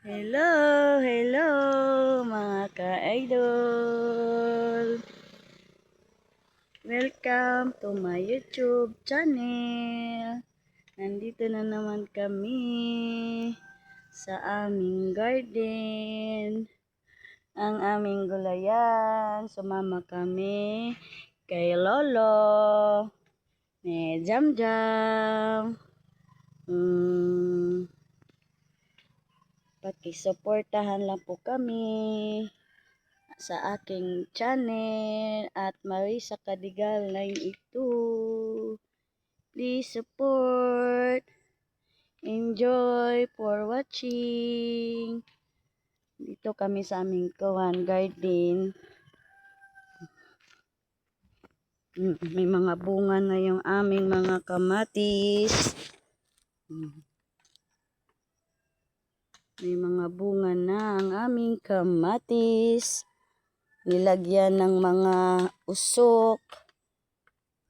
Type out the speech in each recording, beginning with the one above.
Hello, hello mga ka-idol. Welcome to my YouTube channel. Nandito na naman kami sa aming garden. Ang aming gulayan. Sumama kami kay Lolo. Ni Jam Jam. Pakisuportahan lang po kami sa aking channel at Marisa Kadigal 982. Please support. Enjoy for watching. Dito kami sa aming kawan garden. May mga bunga na yung aming mga kamatis. May mga bunga na ang aming kamatis. Nilagyan ng mga usok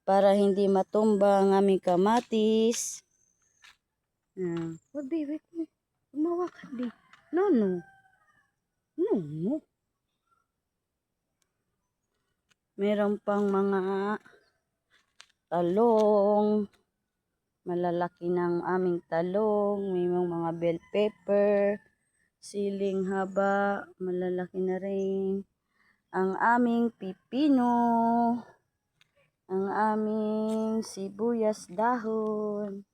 para hindi matumba ang aming kamatis. Oh, baby, umawa ka di. No. Meron pang mga talong. Malalaki ng aming talong. May mga bell pepper. Siling haba. Malalaki na rin. Ang aming pipino. Ang aming sibuyas dahon.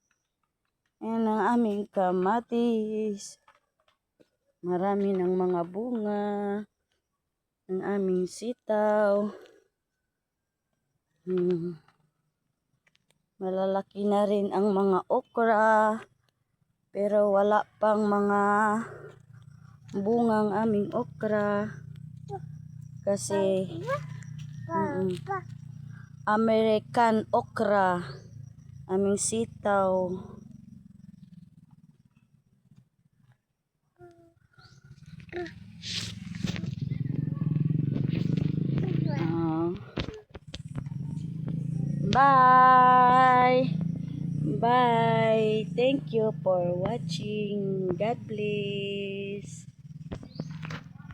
Ayan ang aming kamatis. Marami ng mga bunga. Ang aming sitaw. Malalaki na rin ang mga okra. Pero wala pang mga bungang aming okra. Kasi American okra. Aming sitaw. Bye. Bye. Thank you for watching. God bless.